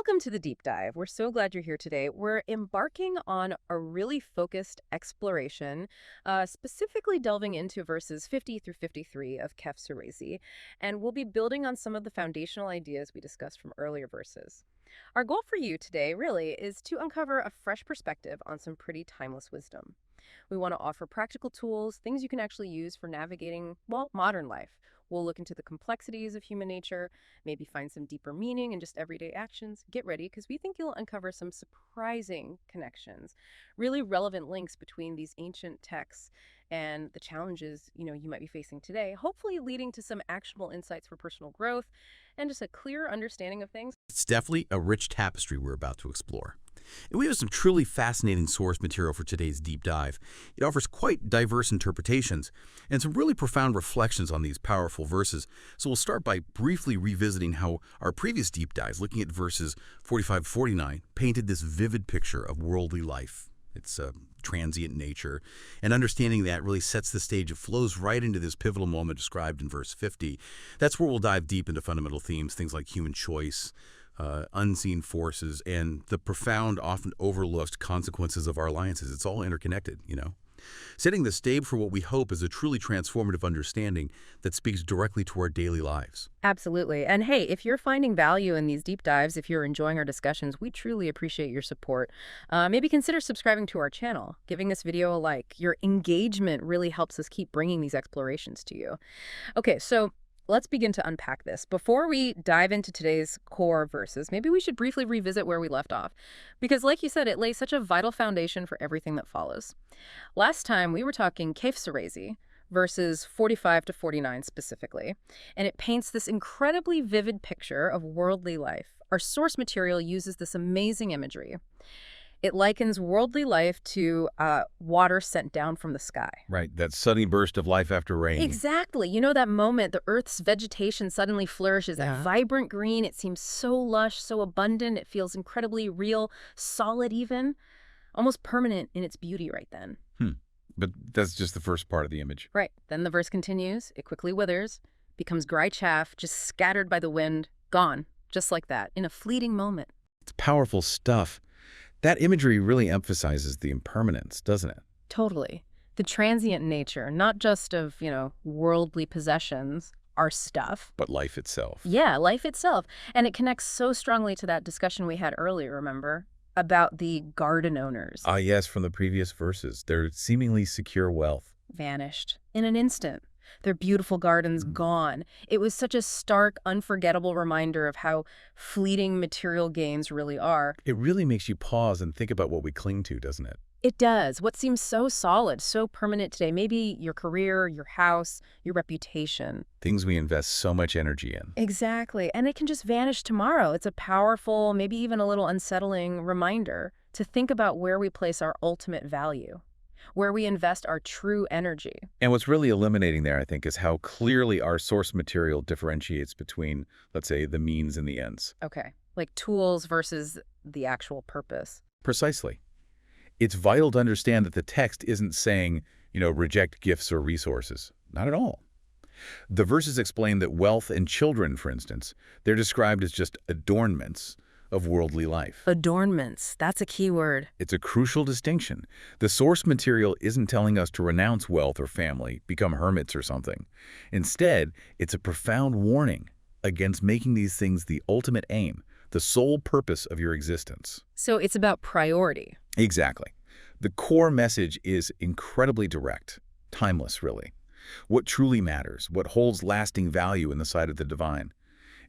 Welcome to the deep dive. We're so glad you're here today. We're embarking on a really focused exploration, specifically delving into verses 50 through 53 of Kehf Surah, and we'll be building on some of the foundational ideas we discussed from earlier verses. Our goal for you today, really, is to uncover a fresh perspective on some pretty timeless wisdom. We want to offer practical tools, things you can actually use for navigating, well, modern life. We'll look into the complexities of human nature, maybe find some deeper meaning in just everyday actions. Get ready, because we think you'll uncover some surprising connections, really relevant links between these ancient texts and the challenges, you might be facing today, hopefully leading to some actionable insights for personal growth and just a clear understanding of things. It's definitely a rich tapestry we're about to explore. And we have some truly fascinating source material for today's deep dive. It offers quite diverse interpretations and some really profound reflections on these powerful verses. So we'll start by briefly revisiting how our previous deep dives, looking at verses 45-49, painted this vivid picture of worldly life. Its transient nature, and understanding that really sets the stage. It flows right into this pivotal moment described in verse 50. That's where we'll dive deep into fundamental themes, things like human choice, unseen forces, and the profound, often overlooked consequences of our alliances. It's all interconnected. Setting the stage for what we hope is a truly transformative understanding that speaks directly to our daily lives. Absolutely. And hey, if you're finding value in these deep dives, if you're enjoying our discussions, we truly appreciate your support. Maybe consider subscribing to our channel, giving this video a like. Your engagement really helps us keep bringing these explorations to you. Okay, so let's begin to unpack this. Before we dive into today's core verses, maybe we should briefly revisit where we left off. Because like you said, it lays such a vital foundation for everything that follows. Last time, we were talking Kehf Surah, verses 45-49 specifically, and it paints this incredibly vivid picture of worldly life. Our source material uses this amazing imagery. It likens worldly life to water sent down from the sky. Right, that sudden burst of life after rain. Exactly. You know that moment the Earth's vegetation suddenly flourishes, that vibrant green. It seems so lush, so abundant. It feels incredibly real, solid even, almost permanent in its beauty right then. But that's just the first part of the image. Right. Then the verse continues. It quickly withers, becomes dry chaff, just scattered by the wind, gone, just like that, in a fleeting moment. It's powerful stuff. That imagery really emphasizes the impermanence, doesn't it? Totally. The transient nature, not just of, worldly possessions, our stuff. But life itself. Yeah, life itself. And it connects so strongly to that discussion we had earlier, remember? About the garden owners. Ah, yes, from the previous verses. Their seemingly secure wealth. Vanished in an instant. Their beautiful gardens gone. It was such a stark, unforgettable reminder of how fleeting material gains really are. It really makes you pause and think about what we cling to, doesn't it? It does. What seems so solid, so permanent today, maybe your career, your house, your reputation. Things we invest so much energy in. Exactly. And it can just vanish tomorrow. It's a powerful, maybe even a little unsettling reminder to think about where we place our ultimate value, where we invest our true energy. And what's really illuminating there, I think, is how clearly our source material differentiates between, let's say, the means and the ends. Okay. Like tools versus the actual purpose. Precisely. It's vital to understand that the text isn't saying, reject gifts or resources. Not at all. The verses explain that wealth and children, for instance, they're described as just adornments of worldly life. Adornments. That's a key word. It's a crucial distinction. The source material isn't telling us to renounce wealth or family, become hermits or something. Instead, it's a profound warning against making these things the ultimate aim, the sole purpose of your existence. So it's about priority. Exactly. The core message is incredibly direct, timeless, really. What truly matters, what holds lasting value in the sight of the divine,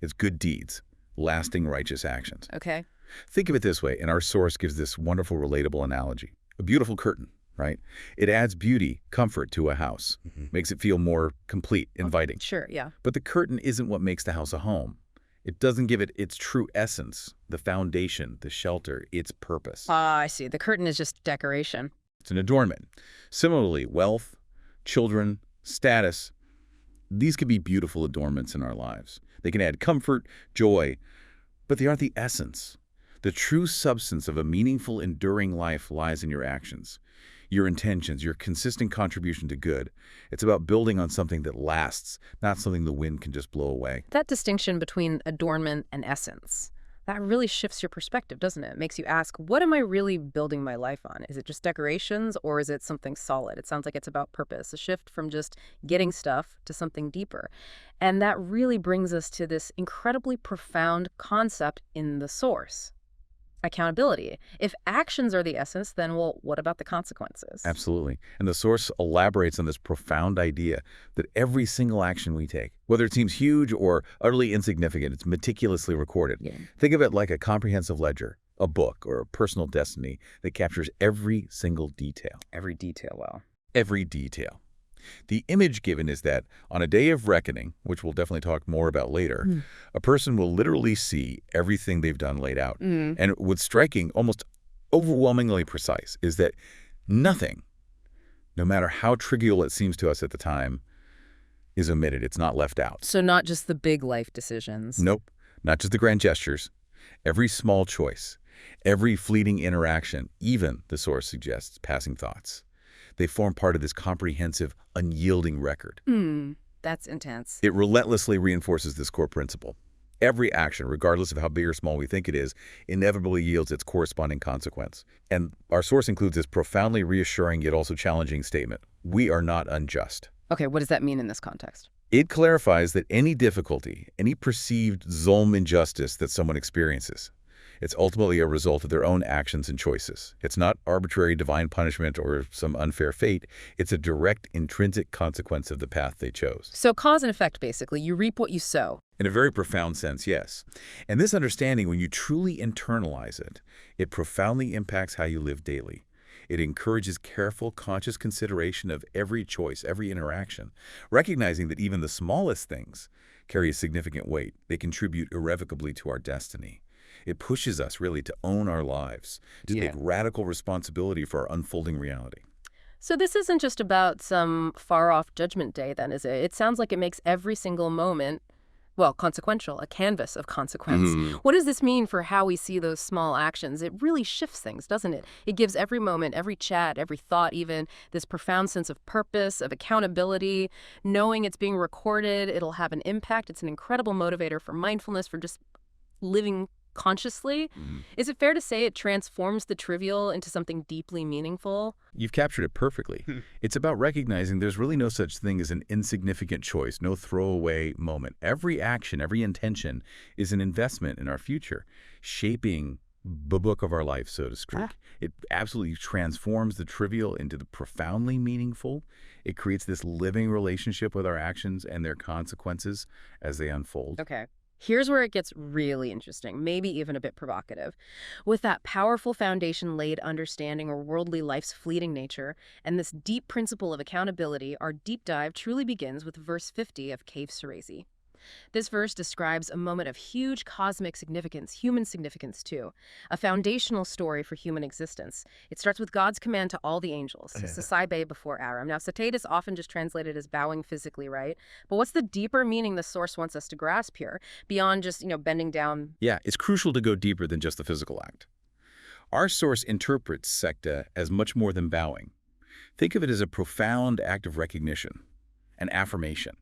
is good deeds, lasting righteous actions. Okay. Think of it this way, and our source gives this wonderful, relatable analogy. A beautiful curtain, right? It adds beauty, comfort to a house, makes it feel more complete, inviting. Sure, yeah. But the curtain isn't what makes the house a home. It doesn't give it its true essence, the foundation, the shelter, its purpose. Ah, I see. The curtain is just decoration. It's an adornment. Similarly, wealth, children, status, these could be beautiful adornments in our lives. They can add comfort, joy, but they aren't the essence. The true substance of a meaningful, enduring life lies in your actions, your intentions, your consistent contribution to good. It's about building on something that lasts, not something the wind can just blow away. That distinction between adornment and essence, That really shifts your perspective, doesn't it? It makes you ask, what am I really building my life on? Is it just decorations or is it something solid? It sounds like it's about purpose, a shift from just getting stuff to something deeper. And that really brings us to this incredibly profound concept in the source. Accountability. If actions are the essence, then, well, what about the consequences? Absolutely. And the source elaborates on this profound idea that every single action we take, whether it seems huge or utterly insignificant, it's meticulously recorded. Yeah. Think of it like a comprehensive ledger, a book, or a personal destiny that captures every single detail. Every detail, well. Every detail. The image given is that on a day of reckoning, which we'll definitely talk more about later, a person will literally see everything they've done laid out. And what's striking, almost overwhelmingly precise, is that nothing, no matter how trivial it seems to us at the time, is omitted. It's not left out. So not just the big life decisions. Nope. Not just the grand gestures. Every small choice, every fleeting interaction, even, the source suggests, passing thoughts. They form part of this comprehensive, unyielding record. That's intense. It relentlessly reinforces this core principle. Every action, regardless of how big or small we think it is, inevitably yields its corresponding consequence. And our source includes this profoundly reassuring yet also challenging statement. We are not unjust. Okay, what does that mean in this context? It clarifies that any difficulty, any perceived zulm injustice that someone experiences, it's ultimately a result of their own actions and choices. It's not arbitrary divine punishment or some unfair fate. It's a direct, intrinsic consequence of the path they chose. So cause and effect, basically. You reap what you sow. In a very profound sense, yes. And this understanding, when you truly internalize it, it profoundly impacts how you live daily. It encourages careful, conscious consideration of every choice, every interaction, recognizing that even the smallest things carry a significant weight. They contribute irrevocably to our destiny. It pushes us, really, to own our lives, to take radical responsibility for our unfolding reality. So this isn't just about some far-off judgment day, then, is it? It sounds like it makes every single moment, well, consequential, a canvas of consequence. What does this mean for how we see those small actions? It really shifts things, doesn't it? It gives every moment, every chat, every thought even, this profound sense of purpose, of accountability, knowing it's being recorded, it'll have an impact. It's an incredible motivator for mindfulness, for just living consciously. Is it fair to say it transforms the trivial into something deeply meaningful? You've captured it perfectly. It's about recognizing there's really no such thing as an insignificant choice, no throwaway moment. Every action, every intention is an investment in our future, shaping the book of our life, so to speak. It absolutely transforms the trivial into the profoundly meaningful. It creates this living relationship with our actions and their consequences as they unfold. Okay. Here's where it gets really interesting, maybe even a bit provocative. With that powerful foundation laid understanding or worldly life's fleeting nature and this deep principle of accountability, our deep dive truly begins with verse 50 of Surah. This verse describes a moment of huge cosmic significance, human significance too, a foundational story for human existence. It starts with God's command to all the angels, Sasabe before Aram. Now, Satade is often just translated as bowing physically, right? But what's the deeper meaning the source wants us to grasp here, beyond just, bending down? Yeah, it's crucial to go deeper than just the physical act. Our source interprets sekta as much more than bowing. Think of it as a profound act of recognition, an affirmation,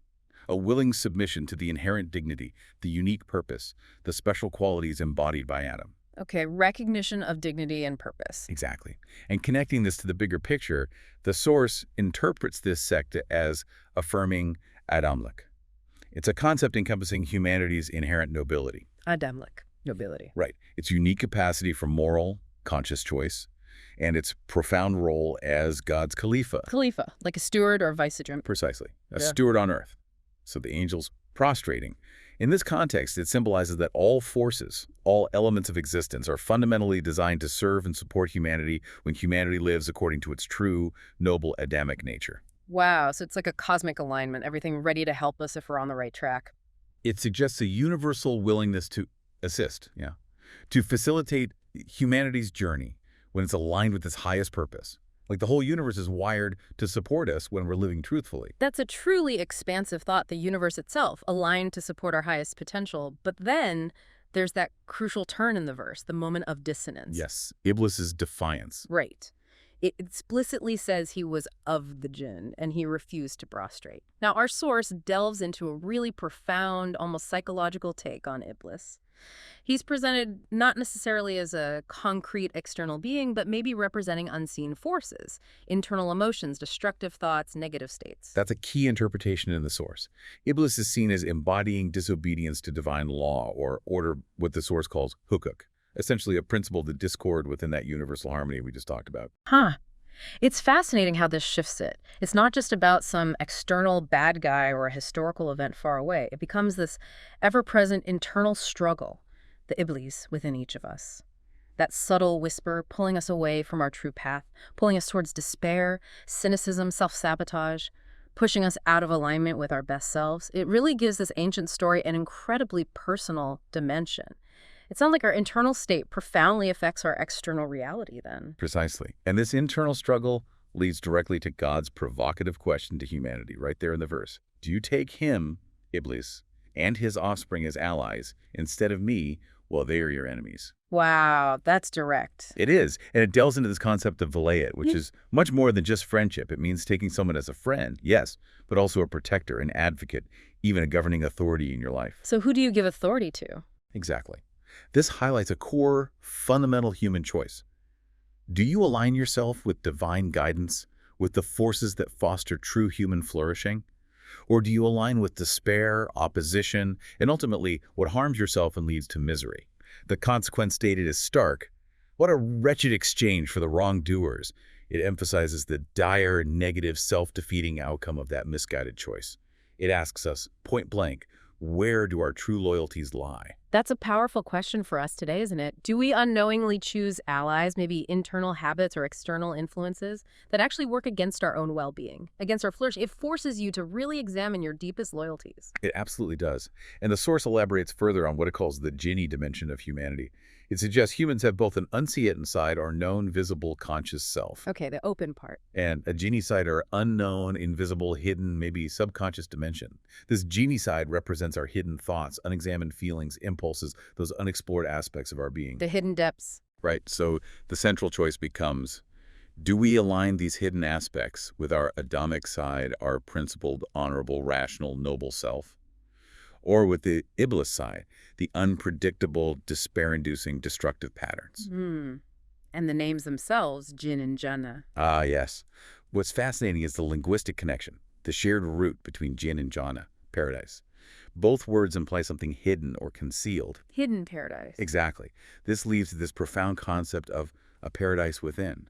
a willing submission to the inherent dignity, the unique purpose, the special qualities embodied by Adam. Okay, recognition of dignity and purpose. Exactly. And connecting this to the bigger picture, the source interprets this sekta as affirming Adamlik. It's a concept encompassing humanity's inherent nobility. Adamlik, nobility. Right. Its unique capacity for moral, conscious choice, and its profound role as God's Khalifa. Khalifa, like a steward or vicegerent. Precisely. A steward on earth. So the angels prostrating. In this context, it symbolizes that all forces, all elements of existence are fundamentally designed to serve and support humanity when humanity lives according to its true, noble Adamic nature. Wow, so it's like a cosmic alignment, everything ready to help us if we're on the right track. It suggests a universal willingness to assist, to facilitate humanity's journey when it's aligned with its highest purpose. Like the whole universe is wired to support us when we're living truthfully. That's a truly expansive thought, the universe itself, aligned to support our highest potential. But then there's that crucial turn in the verse, the moment of dissonance. Yes, Iblis's defiance. Right. It explicitly says he was of the jinn, and he refused to prostrate. Now, our source delves into a really profound, almost psychological take on Iblis. He's presented not necessarily as a concrete external being, but maybe representing unseen forces, internal emotions, destructive thoughts, negative states. That's a key interpretation in the source. Iblis is seen as embodying disobedience to divine law or order, what the source calls hukuk, essentially a principle of discord within that universal harmony we just talked about. Huh. It's fascinating how this shifts it. It's not just about some external bad guy or a historical event far away. It becomes this ever-present internal struggle, the Iblis within each of us. That subtle whisper pulling us away from our true path, pulling us towards despair, cynicism, self-sabotage, pushing us out of alignment with our best selves. It really gives this ancient story an incredibly personal dimension. It sounds like our internal state profoundly affects our external reality then. Precisely. And this internal struggle leads directly to God's provocative question to humanity right there in the verse. Do you take him, Iblis, and his offspring as allies instead of me? Well, they are your enemies. Wow, that's direct. It is. And it delves into this concept of vilayat, which is much more than just friendship. It means taking someone as a friend, yes, but also a protector, an advocate, even a governing authority in your life. So who do you give authority to? Exactly. This highlights a core, fundamental human choice. Do you align yourself with divine guidance, with the forces that foster true human flourishing? Or do you align with despair, opposition, and ultimately what harms yourself and leads to misery? The consequence stated is stark. What a wretched exchange for the wrongdoers. It emphasizes the dire, negative, self-defeating outcome of that misguided choice. It asks us, point blank, where do our true loyalties lie? That's a powerful question for us today, isn't it? Do we unknowingly choose allies, maybe internal habits or external influences that actually work against our own well-being, against our flourishing? It forces you to really examine your deepest loyalties. It absolutely does. And the source elaborates further on what it calls the jinni dimension of humanity. It suggests humans have both an unseen side, or known, visible, conscious self. Okay, the open part. And a jinni side, or unknown, invisible, hidden, maybe subconscious dimension. This jinni side represents our hidden thoughts, unexamined feelings, impulses, those unexplored aspects of our being. The hidden depths. Right, so the central choice becomes, do we align these hidden aspects with our Adamic side, our principled, honorable, rational, noble self? Or with the Iblis side, the unpredictable, despair-inducing, destructive patterns? And the names themselves, Jinn and Jannah. Ah, yes. What's fascinating is the linguistic connection, the shared root between Jinn and Jannah, paradise. Both words imply something hidden or concealed. Hidden paradise. Exactly. This leads to this profound concept of a paradise within.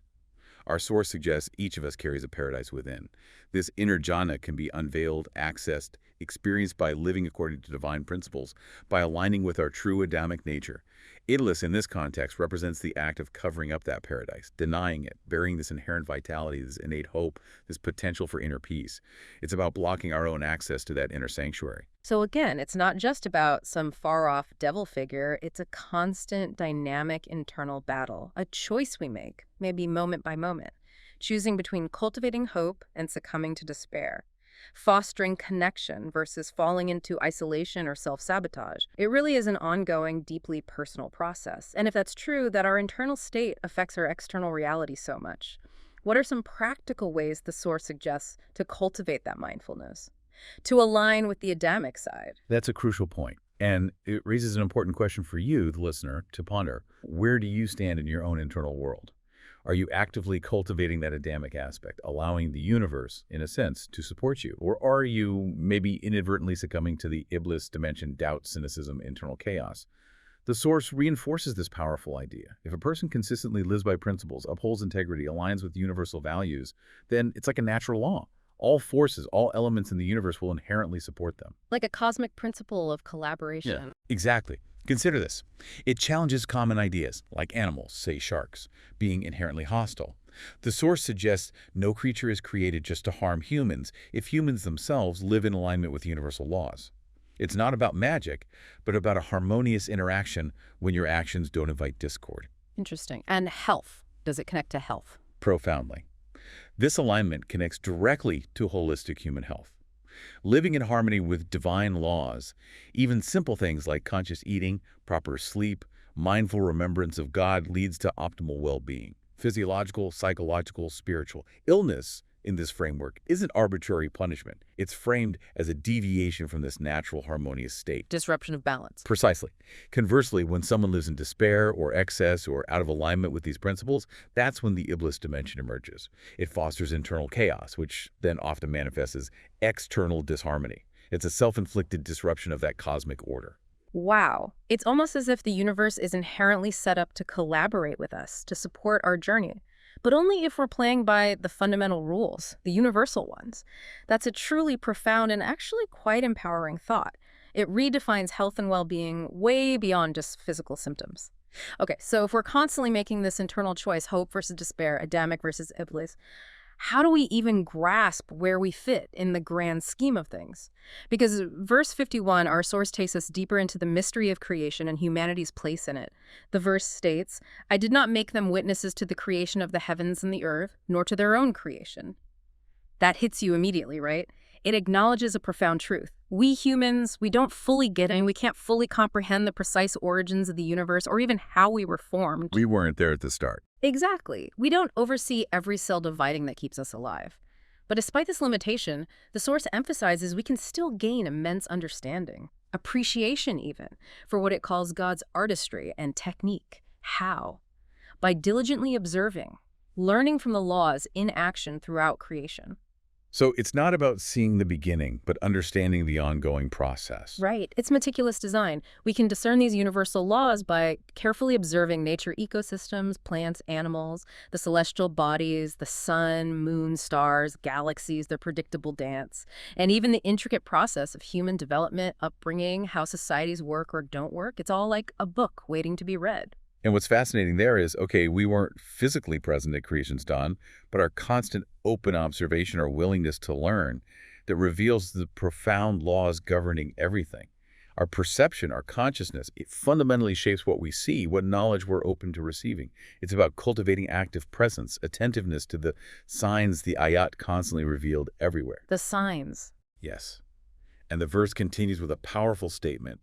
Our source suggests each of us carries a paradise within. This inner jhana can be unveiled, accessed, experienced by living according to divine principles, by aligning with our true Adamic nature. Iblis, in this context, represents the act of covering up that paradise, denying it, burying this inherent vitality, this innate hope, this potential for inner peace. It's about blocking our own access to that inner sanctuary. So again, it's not just about some far-off devil figure. It's a constant, dynamic internal battle, a choice we make, maybe moment by moment, choosing between cultivating hope and succumbing to despair, fostering connection versus falling into isolation or self-sabotage. It really is an ongoing, deeply personal process. And if that's true, that our internal state affects our external reality so much, what are some practical ways the source suggests to cultivate that mindfulness, to align with the Adamic side? That's a crucial point. And it raises an important question for you, the listener, to ponder. Where do you stand in your own internal world? Are you actively cultivating that Adamic aspect, allowing the universe, in a sense, to support you? Or are you maybe inadvertently succumbing to the Iblis dimension, doubt, cynicism, internal chaos? The source reinforces this powerful idea. If a person consistently lives by principles, upholds integrity, aligns with universal values, then it's like a natural law. All forces, all elements in the universe will inherently support them. Like a cosmic principle of collaboration. Yeah, exactly. Consider this. It challenges common ideas, like animals, say sharks, being inherently hostile. The source suggests no creature is created just to harm humans if humans themselves live in alignment with universal laws. It's not about magic, but about a harmonious interaction when your actions don't invite discord. Interesting. And health. Does it connect to health? Profoundly. This alignment connects directly to holistic human health. Living in harmony with divine laws, even simple things like conscious eating, proper sleep, mindful remembrance of God leads to optimal well-being. Physiological, psychological, spiritual. Illness in this framework isn't arbitrary punishment. It's framed as a deviation from this natural harmonious state. Disruption of balance. Precisely. Conversely, when someone lives in despair or excess or out of alignment with these principles, that's when the Iblis dimension emerges. It fosters internal chaos, which then often manifests as external disharmony. It's a self-inflicted disruption of that cosmic order. Wow. It's almost as if the universe is inherently set up to collaborate with us, to support our journey. But only if we're playing by the fundamental rules, the universal ones. That's a truly profound and actually quite empowering thought. It redefines health and well-being way beyond just physical symptoms. Okay, so if we're constantly making this internal choice, hope versus despair, Adamic versus Iblis, how do we even grasp where we fit in the grand scheme of things? Because verse 51, our source takes us deeper into the mystery of creation and humanity's place in it. The verse states, "I did not make them witnesses to the creation of the heavens and the earth, nor to their own creation." That hits you immediately, right? It acknowledges a profound truth. We humans, we don't fully get it, and we can't fully comprehend the precise origins of the universe or even how we were formed. We weren't there at the start. Exactly. We don't oversee every cell dividing that keeps us alive. But despite this limitation, the source emphasizes we can still gain immense understanding, appreciation even, for what it calls God's artistry and technique. How? By diligently observing, learning from the laws in action throughout creation. So it's not about seeing the beginning, but understanding the ongoing process. Right. It's meticulous design. We can discern these universal laws by carefully observing nature ecosystems, plants, animals, the celestial bodies, the sun, moon, stars, galaxies, their predictable dance, and even the intricate process of human development, upbringing, how societies work or don't work. It's all like a book waiting to be read. And what's fascinating there is, okay, we weren't physically present at creation's dawn, but our constant open observation or willingness to learn that reveals the profound laws governing everything. Our perception, our consciousness, it fundamentally shapes what we see, what knowledge we're open to receiving. It's about cultivating active presence, attentiveness to the signs the ayat constantly revealed everywhere. The signs. Yes. And the verse continues with a powerful statement.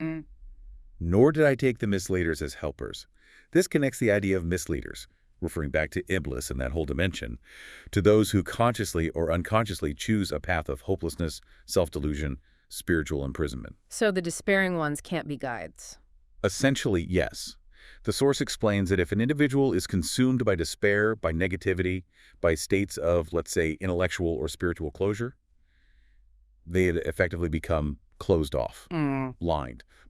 Nor did I take the misleaders as helpers. This connects the idea of misleaders, referring back to Iblis and that whole dimension, to those who consciously or unconsciously choose a path of hopelessness, self-delusion, spiritual imprisonment. So the despairing ones can't be guides. Essentially, yes. The source explains that if an individual is consumed by despair, by negativity, by states of, let's say, intellectual or spiritual closure, they effectively become closed off,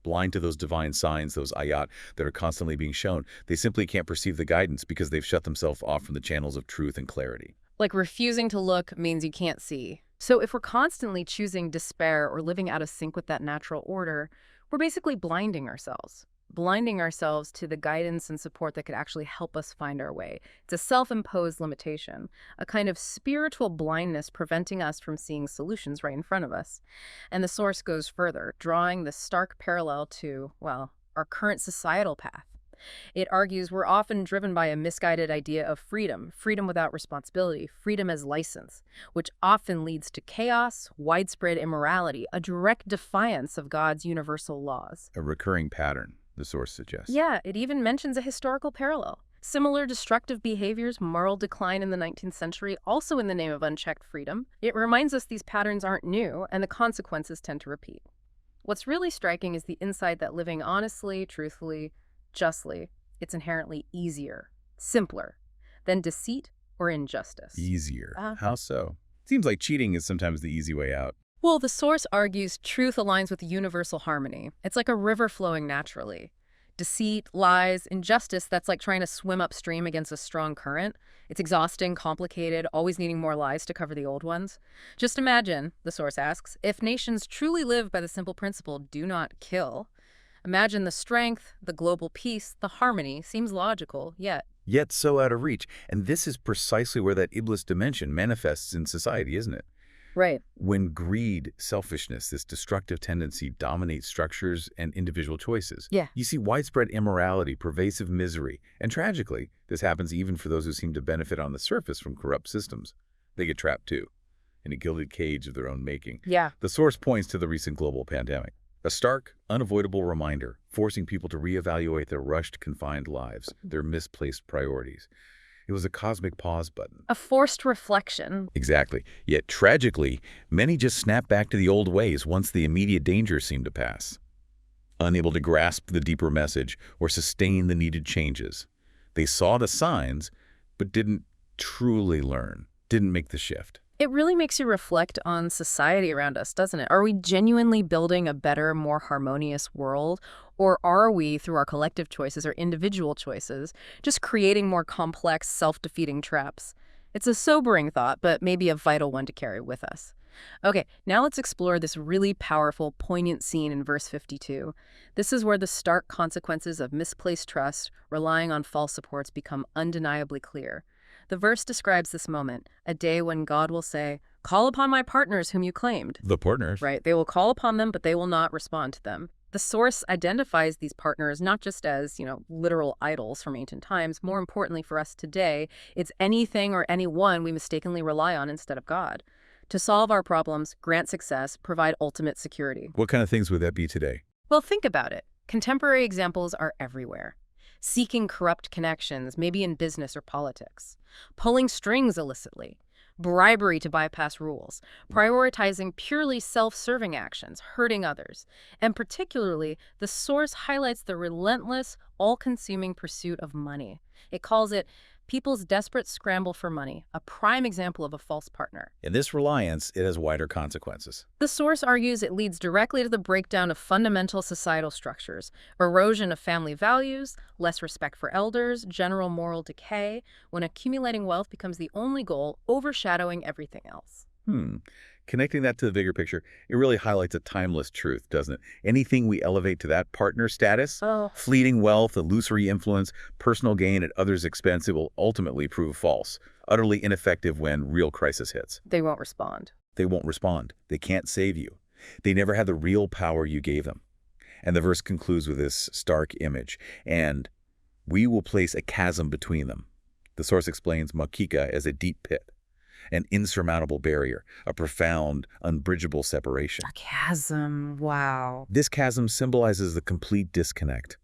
blind to those divine signs, those ayat that are constantly being shown. They simply can't perceive the guidance because they've shut themselves off from the channels of truth and clarity. Like refusing to look means you can't see. So if we're constantly choosing despair or living out of sync with that natural order, we're basically blinding ourselves to the guidance and support that could actually help us find our way. It's a self-imposed limitation, a kind of spiritual blindness preventing us from seeing solutions right in front of us. And the source goes further, drawing the stark parallel to, well, our current societal path. It argues we're often driven by a misguided idea of freedom without responsibility, freedom as license, which often leads to chaos, widespread immorality, a direct defiance of God's universal laws. A recurring pattern, the source suggests. Yeah, it even mentions a historical parallel. Similar destructive behaviors, moral decline in the 19th century, also in the name of unchecked freedom. It reminds us these patterns aren't new, and the consequences tend to repeat. What's really striking is the insight that living honestly, truthfully, justly, it's inherently easier, simpler than deceit or injustice. Easier. How so? Seems like cheating is sometimes the easy way out. Well, the source argues truth aligns with universal harmony. It's like a river flowing naturally. Deceit, lies, injustice, that's like trying to swim upstream against a strong current. It's exhausting, complicated, always needing more lies to cover the old ones. Just imagine, the source asks, if nations truly live by the simple principle, do not kill. Imagine the strength, the global peace, the harmony seems logical, yet so out of reach. And this is precisely where that Iblis dimension manifests in society, isn't it? right. When greed, selfishness, this destructive tendency dominates structures and individual choices. Yeah. You see widespread immorality, pervasive misery, and tragically, this happens even for those who seem to benefit on the surface from corrupt systems. They get trapped too, in a gilded cage of their own making. Yeah. The source points to the recent global pandemic, a stark, unavoidable reminder, forcing people to reevaluate their rushed, confined lives, their misplaced priorities. It was a cosmic pause button. A forced reflection. Exactly. Yet, tragically, many just snapped back to the old ways once the immediate danger seemed to pass. Unable to grasp the deeper message or sustain the needed changes. They saw the signs, but didn't truly learn, didn't make the shift. It really makes you reflect on society around us, doesn't it? Are we genuinely building a better, more harmonious world? Or are we, through our collective choices or individual choices, just creating more complex, self-defeating traps? It's a sobering thought, but maybe a vital one to carry with us. Okay, now let's explore this really powerful, poignant scene in verse 52. This is where the stark consequences of misplaced trust, relying on false supports, become undeniably clear. The verse describes this moment, a day when God will say, "Call upon my partners whom you claimed." The partners. Right, they will call upon them, but they will not respond to them. The source identifies these partners not just as, literal idols from ancient times. More importantly for us today, it's anything or anyone we mistakenly rely on instead of God. To solve our problems, grant success, provide ultimate security. What kind of things would that be today? Well, think about it. Contemporary examples are everywhere. Seeking corrupt connections, maybe in business or politics. Pulling strings illicitly. Bribery to bypass rules. Prioritizing purely self-serving actions, hurting others. And particularly, the source highlights the relentless, all-consuming pursuit of money. It calls it people's desperate scramble for money, a prime example of a false partner. In this reliance, it has wider consequences. The source argues it leads directly to the breakdown of fundamental societal structures, erosion of family values, less respect for elders, general moral decay, when accumulating wealth becomes the only goal, overshadowing everything else. Connecting that to the bigger picture, it really highlights a timeless truth, doesn't it? Anything we elevate to that partner status, fleeting wealth, illusory influence, personal gain at others' expense, it will ultimately prove false, utterly ineffective when real crisis hits. They won't respond. They won't respond. They can't save you. They never had the real power you gave them. And the verse concludes with this stark image, and we will place a chasm between them. The source explains makika as a deep pit, an insurmountable barrier, a profound, unbridgeable separation. A chasm, wow. This chasm symbolizes the complete disconnect,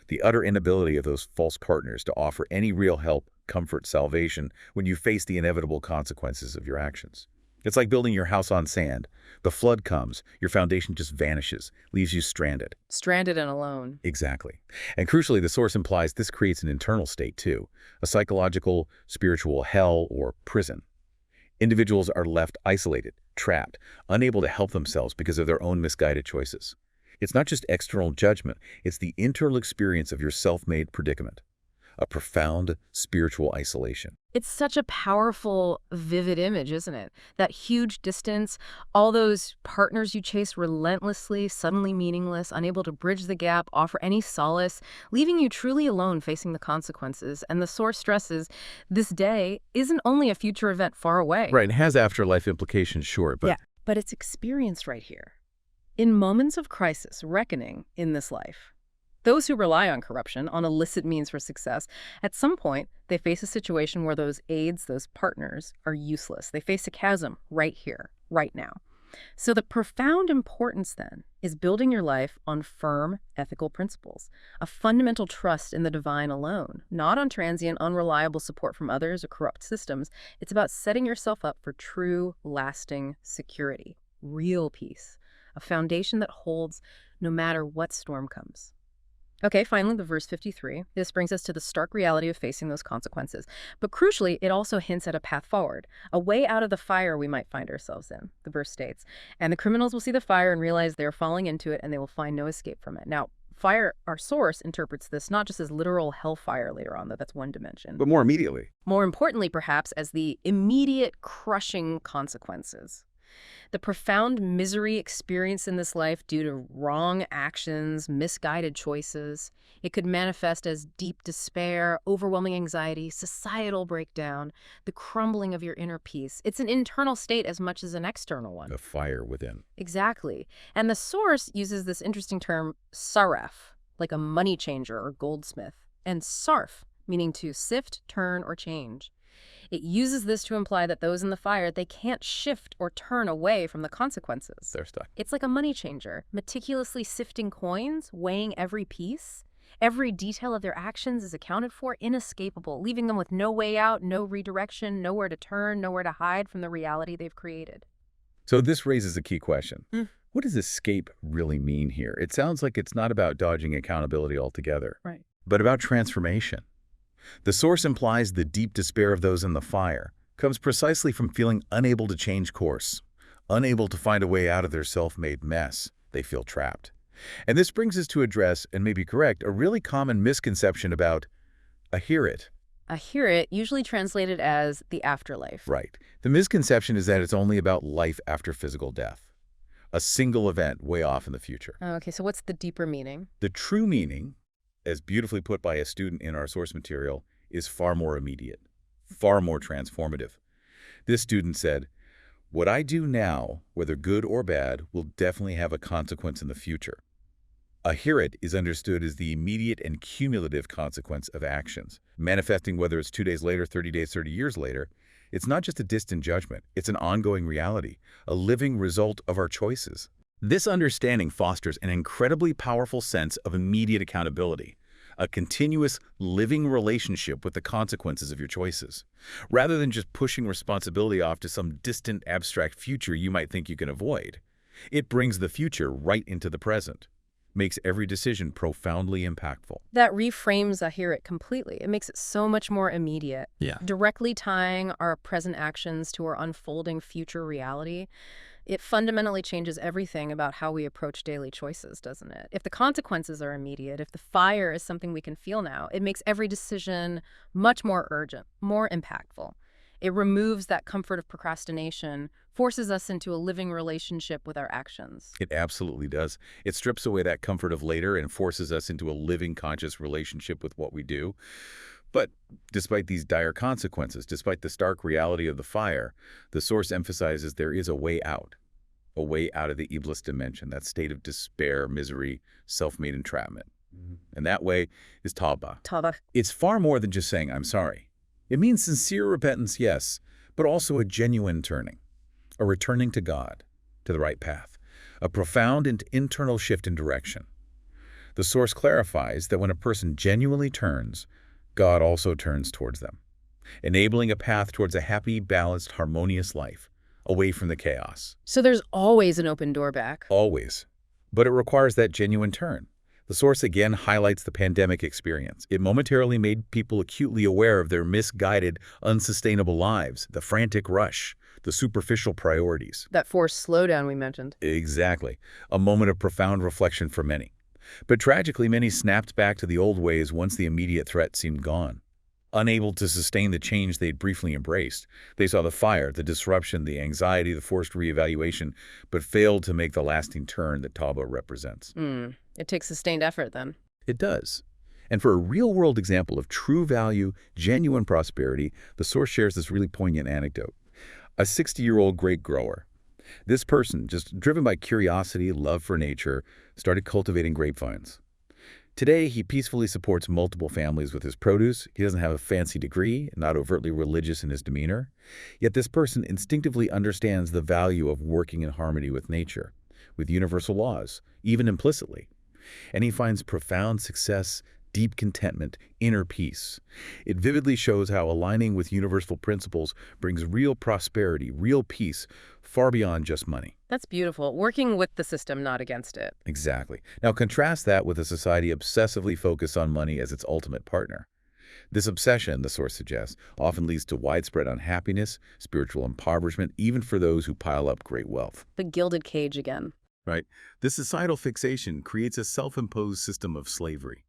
the utter inability of those false partners to offer any real help, comfort, salvation when you face the inevitable consequences of your actions. It's like building your house on sand. The flood comes, your foundation just vanishes, leaves you stranded. Stranded and alone. Exactly. And crucially, the source implies this creates an internal state too, a psychological, spiritual hell or prison. Individuals are left isolated, trapped, unable to help themselves because of their own misguided choices. It's not just external judgment, it's the internal experience of your self-made predicament, a profound spiritual isolation. It's such a powerful, vivid image, isn't it? That huge distance, all those partners you chase relentlessly, suddenly meaningless, unable to bridge the gap, offer any solace, leaving you truly alone facing the consequences. And the source stresses this day isn't only a future event far away. Right, it has afterlife implications, sure, but... Yeah, but it's experienced right here. In moments of crisis, reckoning in this life. Those who rely on corruption, on illicit means for success, at some point, they face a situation where those aids, those partners, are useless. They face a chasm right here, right now. So the profound importance, then, is building your life on firm ethical principles, a fundamental trust in the divine alone, not on transient, unreliable support from others or corrupt systems. It's about setting yourself up for true, lasting security, real peace, a foundation that holds no matter what storm comes. Okay, finally, the verse 53. This brings us to the stark reality of facing those consequences. But crucially, it also hints at a path forward, a way out of the fire we might find ourselves in. The verse states, "And the criminals will see the fire and realize they are falling into it, and they will find no escape from it." Now, fire, our source, interprets this not just as literal hellfire later on, though that's one dimension. But more immediately. More importantly, perhaps, as the immediate crushing consequences. The profound misery experienced in this life due to wrong actions, misguided choices. It could manifest as deep despair, overwhelming anxiety, societal breakdown, the crumbling of your inner peace. It's an internal state as much as an external one. A fire within. Exactly. And the source uses this interesting term, saraf, like a money changer or goldsmith, and sarf, meaning to sift, turn, or change. It uses this to imply that those in the fire, they can't shift or turn away from the consequences. They're stuck. It's like a money changer, meticulously sifting coins, weighing every piece. Every detail of their actions is accounted for, inescapable, leaving them with no way out, no redirection, nowhere to turn, nowhere to hide from the reality they've created. So this raises a key question. Mm. What does escape really mean here? It sounds like it's not about dodging accountability altogether, Right. but about transformation. The source implies the deep despair of those in the fire comes precisely from feeling unable to change course, unable to find a way out of their self-made mess. They feel trapped. And this brings us to address, and maybe correct, a really common misconception about a hereafter. I hear it, usually translated as the afterlife. Right. The misconception is that it's only about life after physical death, a single event way off in the future. Okay, so what's the deeper meaning? The true meaning, as beautifully put by a student in our source material, is far more immediate, far more transformative. This student said, "What I do now, whether good or bad, will definitely have a consequence in the future." A hereafter is understood as the immediate and cumulative consequence of actions, manifesting whether it's 2 days later, 30 days, 30 years later. It's not just a distant judgment, it's an ongoing reality, a living result of our choices. This understanding fosters an incredibly powerful sense of immediate accountability, a continuous living relationship with the consequences of your choices, rather than just pushing responsibility off to some distant abstract future you might think you can avoid. It brings the future right into the present, makes every decision profoundly impactful. That reframes I hear it completely. It makes it so much more immediate. Yeah. Directly tying our present actions to our unfolding future reality. It fundamentally changes everything about how we approach daily choices, doesn't it? If the consequences are immediate, if the fire is something we can feel now, it makes every decision much more urgent, more impactful. It removes that comfort of procrastination, forces us into a living relationship with our actions. It absolutely does. It strips away that comfort of later and forces us into a living, conscious relationship with what we do. But despite these dire consequences, despite the stark reality of the fire, the source emphasizes there is a way out of the Iblis dimension, that state of despair, misery, self-made entrapment. And that way is Tawbah. Tawbah. It's far more than just saying, "I'm sorry." It means sincere repentance, yes, but also a genuine turning, a returning to God, to the right path, a profound and internal shift in direction. The source clarifies that when a person genuinely turns, God also turns towards them, enabling a path towards a happy, balanced, harmonious life, away from the chaos. So there's always an open door back. Always. But it requires that genuine turn. The source again highlights the pandemic experience. It momentarily made people acutely aware of their misguided, unsustainable lives, the frantic rush, the superficial priorities. That forced slowdown we mentioned. Exactly. A moment of profound reflection for many. But tragically, many snapped back to the old ways once the immediate threat seemed gone. Unable to sustain the change they'd briefly embraced, they saw the fire, the disruption, the anxiety, the forced reevaluation, but failed to make the lasting turn that Tawbah represents. It takes sustained effort then. It does. And for a real-world example of true value, genuine prosperity, the source shares this really poignant anecdote. A 60-year-old grape grower. This person, just driven by curiosity, love for nature, started cultivating grapevines. Today, he peacefully supports multiple families with his produce. He doesn't have a fancy degree, not overtly religious in his demeanor. Yet this person instinctively understands the value of working in harmony with nature, with universal laws, even implicitly. And he finds profound success, deep contentment, inner peace. It vividly shows how aligning with universal principles brings real prosperity, real peace, far beyond just money. That's beautiful. Working with the system, not against it. Exactly. Now contrast that with a society obsessively focused on money as its ultimate partner. This obsession, the source suggests, often leads to widespread unhappiness, spiritual impoverishment, even for those who pile up great wealth. The gilded cage again. Right? This societal fixation creates a self-imposed system of slavery.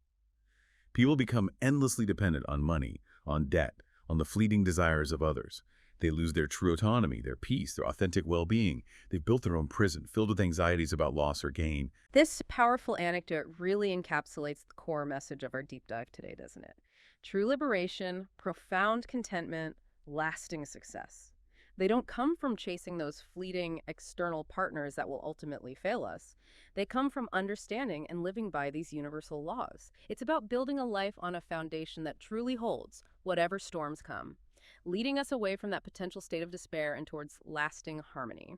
People become endlessly dependent on money, on debt, on the fleeting desires of others. They lose their true autonomy, their peace, their authentic well-being. They've built their own prison, filled with anxieties about loss or gain. This powerful anecdote really encapsulates the core message of our deep dive today, doesn't it? True liberation, profound contentment, lasting success. They don't come from chasing those fleeting external partners that will ultimately fail us. They come from understanding and living by these universal laws. It's about building a life on a foundation that truly holds, whatever storms come, leading us away from that potential state of despair and towards lasting harmony.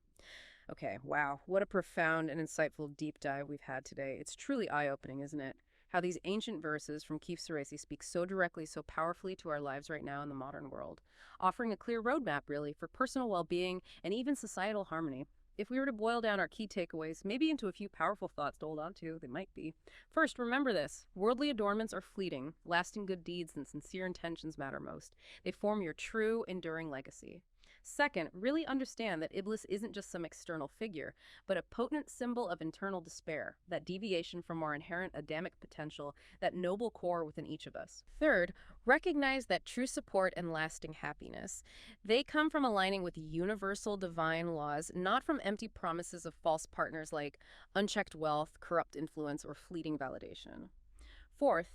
Okay, wow, what a profound and insightful deep dive we've had today. It's truly eye-opening, isn't it? how these ancient verses from Qif Suresi speak so directly, so powerfully to our lives right now in the modern world, offering a clear roadmap, really, for personal well-being and even societal harmony. If we were to boil down our key takeaways, maybe into a few powerful thoughts to hold on to, they might be. First, remember this. Worldly adornments are fleeting. Lasting good deeds and sincere intentions matter most. They form your true, enduring legacy. Second, really understand that Iblis isn't just some external figure, but a potent symbol of internal despair, that deviation from our inherent Adamic potential, that noble core within each of us. Third, recognize that true support and lasting happiness, they come from aligning with universal divine laws, not from empty promises of false partners like unchecked wealth, corrupt influence, or fleeting validation. Fourth,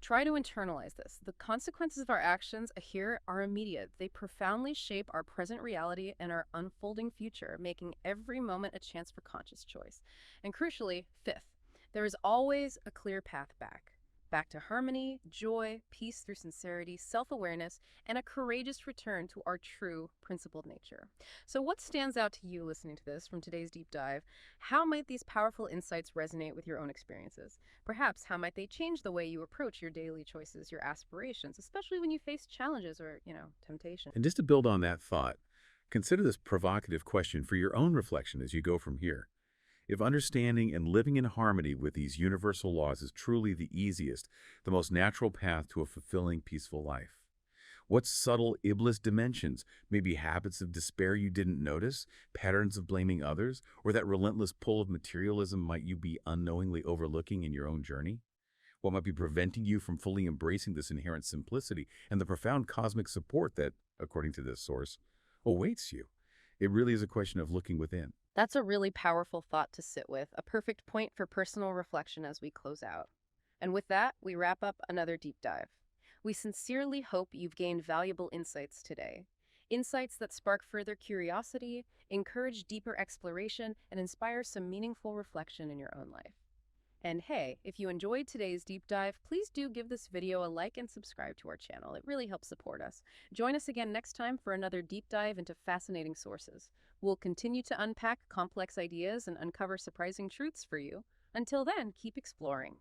try to internalize this. The consequences of our actions here are immediate. They profoundly shape our present reality and our unfolding future, making every moment a chance for conscious choice. And crucially, fifth, there is always a clear path back. Back to harmony, joy, peace through sincerity, self-awareness, and a courageous return to our true, principled nature. So what stands out to you listening to this from today's deep dive? How might these powerful insights resonate with your own experiences? Perhaps how might they change the way you approach your daily choices, your aspirations, especially when you face challenges or, temptation? And just to build on that thought, consider this provocative question for your own reflection as you go from here. If understanding and living in harmony with these universal laws is truly the easiest, the most natural path to a fulfilling, peaceful life, what subtle Iblis dimensions, maybe habits of despair you didn't notice, patterns of blaming others, or that relentless pull of materialism might you be unknowingly overlooking in your own journey? What might be preventing you from fully embracing this inherent simplicity and the profound cosmic support that, according to this source, awaits you? It really is a question of looking within. That's a really powerful thought to sit with, a perfect point for personal reflection as we close out. And with that, we wrap up another deep dive. We sincerely hope you've gained valuable insights today. Insights that spark further curiosity, encourage deeper exploration, and inspire some meaningful reflection in your own life. And hey, if you enjoyed today's deep dive, please do give this video a like and subscribe to our channel. It really helps support us. Join us again next time for another deep dive into fascinating sources. We'll continue to unpack complex ideas and uncover surprising truths for you. Until then, keep exploring.